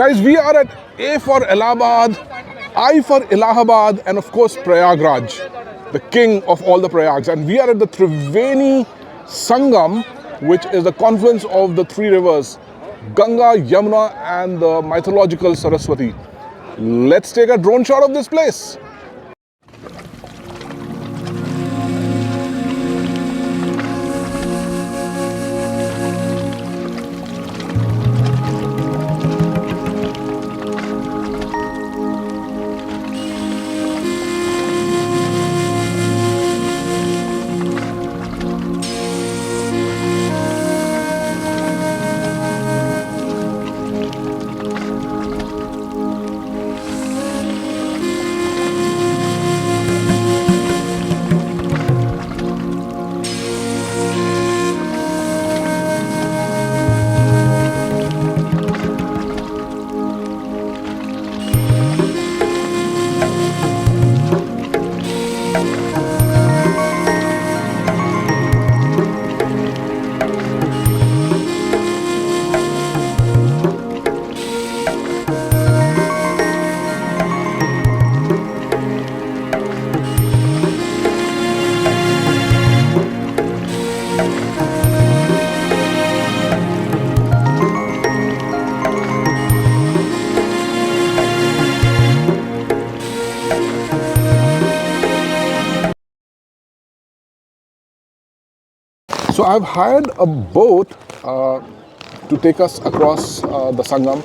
Guys, we are at A for Allahabad, I for Allahabad, and of course Prayagraj, the king of all the Prayags. And we are at the Triveni Sangam, which is the confluence of the three rivers, Ganga, Yamuna, and the mythological Saraswati. Let's take a drone shot of this place. So I've hired a boat to take us across the Sangam,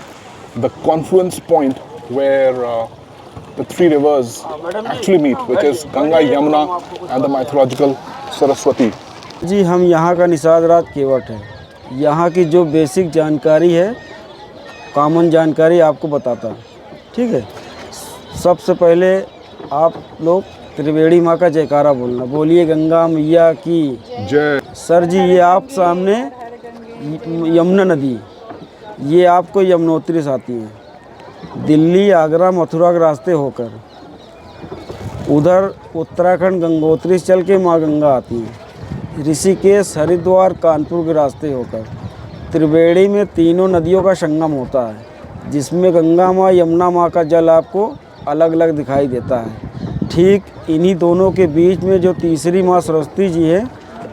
the confluence point where the three rivers actually meet, which is Ganga, Yamuna, and the mythological Saraswati. जी, हम यहाँ का निषाद राज केवट है। यहाँ की जो basic जानकारी है, common जानकारी आपको बताता हूँ, ठीक है। सबसे पहले आप लोग त्रिवेणी माँ का जयकारा बोलना। बोलिए गंगा मैया की जय। सर जी, ये आप सामने यमुना नदी, ये आपको यमुनोत्री से आती है, दिल्ली, आगरा, मथुरा के रास्ते होकर उधर उत्तराखंड गंगोत्री से चल के माँ गंगा आती है, ऋषिकेश, हरिद्वार, कानपुर के रास्ते होकर त्रिवेणी में तीनों नदियों का संगम होता है, जिसमें गंगा माँ, यमुना माँ का जल आपको अलग अलग दिखाई देता है। ठीक इन्हीं दोनों के बीच में जो तीसरी माँ सरस्वती जी है,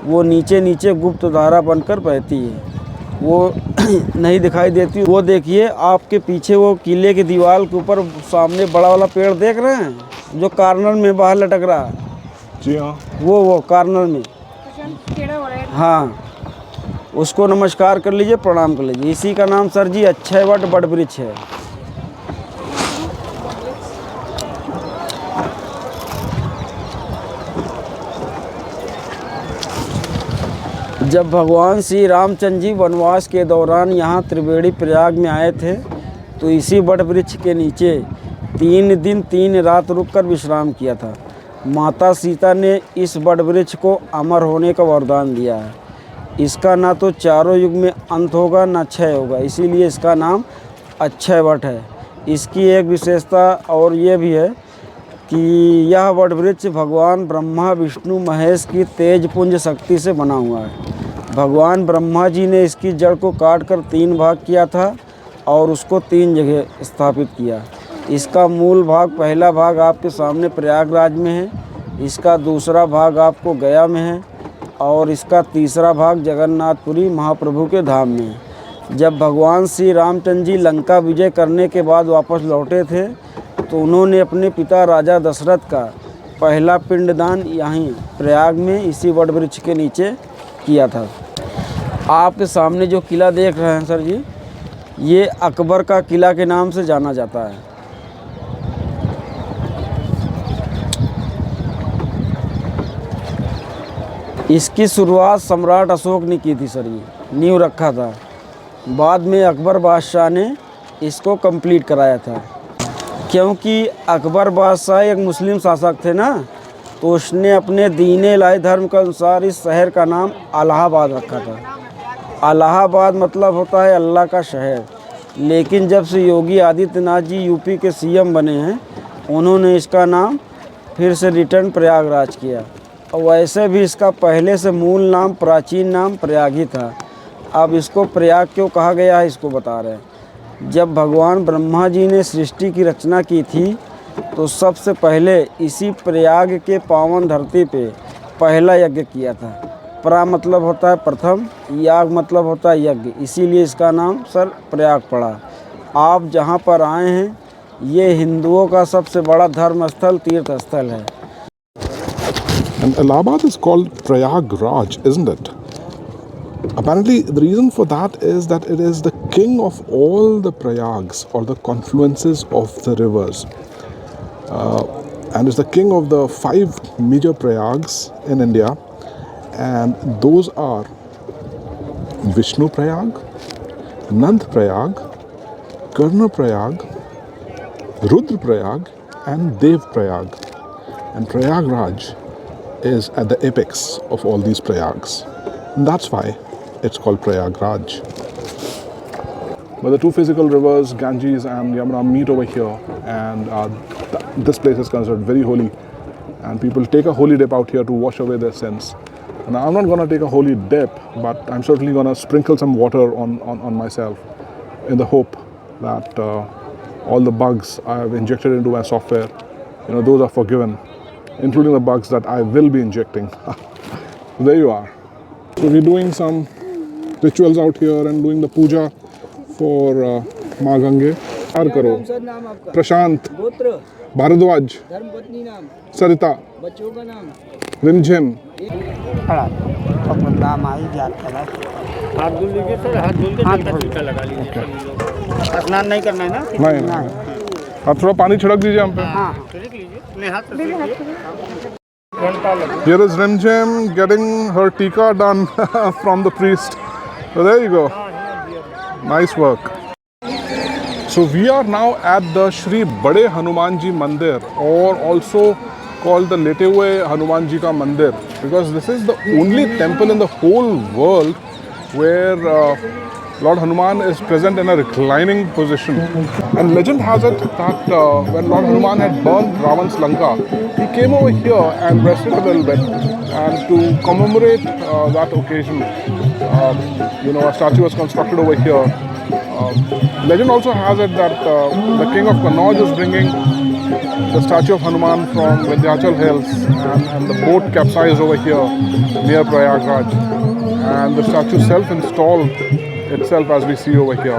वो नीचे नीचे गुप्त धारा बनकर बहती है, वो नहीं दिखाई देती। वो देखिए आपके पीछे वो किले की दीवार के ऊपर सामने बड़ा वाला पेड़ देख रहे हैं, जो कार्नर में बाहर लटक रहा है। जी हाँ, वो कार्नर में, हाँ, उसको नमस्कार कर लीजिए, प्रणाम कर लीजिए। इसी का नाम सर जी अक्षय वट बट वृक्ष है। जब भगवान श्री रामचंद्र जी वनवास के दौरान यहाँ त्रिवेणी प्रयाग में आए थे, तो इसी बट वृक्ष के नीचे 3 दिन 3 रात रुककर विश्राम किया था। माता सीता ने इस बट वृक्ष को अमर होने का वरदान दिया है। इसका ना तो चारों युग में अंत होगा, ना क्षय होगा, इसीलिए इसका नाम अक्षय वट है। इसकी एक विशेषता और ये भी है कि यह वट वृक्ष भगवान ब्रह्मा, विष्णु, महेश की तेज पुंज शक्ति से बना हुआ है। भगवान ब्रह्मा जी ने इसकी जड़ को काटकर 3 भाग किया था और उसको 3 जगह स्थापित किया। इसका मूल भाग, पहला भाग आपके सामने प्रयागराज में है, इसका दूसरा भाग आपको गया में है और इसका तीसरा भाग जगन्नाथपुरी महाप्रभु के धाम में है। जब भगवान श्री रामचंद्र जी लंका विजय करने के बाद वापस लौटे थे, तो उन्होंने अपने पिता राजा दशरथ का पहला पिंडदान यहीं प्रयाग में इसी वट वृक्ष के नीचे किया था। आपके सामने जो किला देख रहे हैं सर जी, ये अकबर का किला के नाम से जाना जाता है। इसकी शुरुआत सम्राट अशोक ने की थी सर जी, नींव रखा था। बाद में अकबर बादशाह ने इसको कंप्लीट कराया था। क्योंकि अकबर बादशाह एक मुस्लिम शासक थे ना, तो उसने अपने दीन इलाही धर्म के अनुसार इस शहर का नाम इलाहाबाद रखा था। इलाहाबाद मतलब होता है अल्लाह का शहर। लेकिन जब से योगी आदित्यनाथ जी यूपी के सीएम बने हैं, उन्होंने इसका नाम फिर से रिटर्न प्रयागराज किया। और वैसे भी इसका पहले से मूल नाम, प्राचीन नाम प्रयाग ही था। अब इसको प्रयाग क्यों कहा गया है, इसको बता रहे हैं। जब भगवान ब्रह्मा जी ने सृष्टि की रचना की थी तो सबसे पहले इसी प्रयाग के पावन धरती पे पहला यज्ञ किया था। प्रा मतलब होता है प्रथम, याग मतलब होता है यज्ञ, इसीलिए इसका नाम सर प्रयाग पड़ा। आप जहाँ पर आए हैं ये हिंदुओं का सबसे बड़ा धर्म स्थल, तीर्थ स्थल है। And Allahabad is called Prayagraj, isn't it? Apparently, the reason for that is that it is the king of all the prayags or the confluences of the rivers. And it's the king of the 5 major prayags in India. And those are Vishnu Prayag, Nand Prayag, Karna Prayag, Rudra Prayag, and Dev Prayag. And Prayagraj is at the apex of all these prayags. And that's why it's called Prayagraj. But the two physical rivers, Ganges and Yamuna, meet over here, and this place is considered very holy. And people take a holy dip out here to wash away their sins. And I'm not going to take a holy dip, but I'm certainly going to sprinkle some water on myself in the hope that all the bugs I've injected into my software, those are forgiven, including the bugs that I will be injecting. There you are. So we're doing some rituals out here and doing the puja for माँ गंगे। हार करो। प्रशांत, भारद्वाज, धर्मपत्नी नाम, सरिता, बच्चों का नाम, रिमझिम। नाम आई याद करा। हाथ धुल लीजिए सर, हाथ धुल के टीका लगा लीजिए। स्नान नहीं करना है ना? नहीं। आप थोड़ा पानी छिड़क दीजिए हम पे। हाँ, छिड़क लीजिए। Here is Rimjim getting her tika done from the priest. So there you go. Nice work. So we are now at the Shri Bade Hanumanji Mandir, or also called the Lete Hue Hanumanji Ka Mandir, because this is the only temple in the whole world where Lord Hanuman is present in a reclining position. And legend has it that when Lord Hanuman had burned Ravan's Lanka, he came over here and rested a little bit. And to commemorate that occasion, a statue was constructed over here. Legend also has it that the king of Kannauj is bringing the statue of Hanuman from Vindhyachal Hills, and the boat capsized over here near Prayagraj. And the statue self-installed itself as we see over here.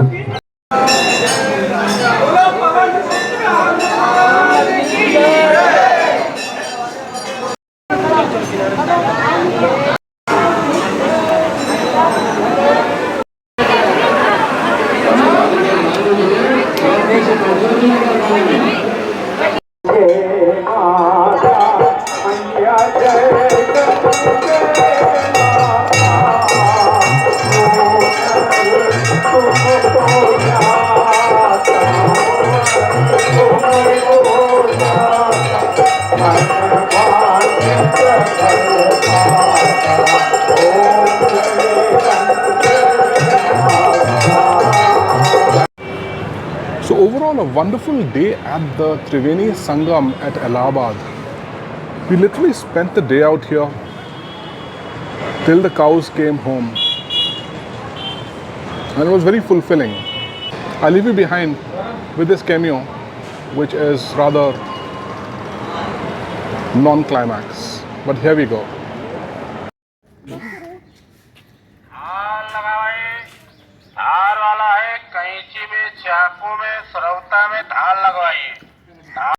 So overall, a wonderful day at the Triveni Sangam at Allahabad. We literally spent the day out here till the cows came home, and it was very fulfilling. I'll leave you behind with this cameo, which is rather non-climax. But here we go. धार वाला है, कैंची में, चाकू में, सरौता में धार लगवाइए।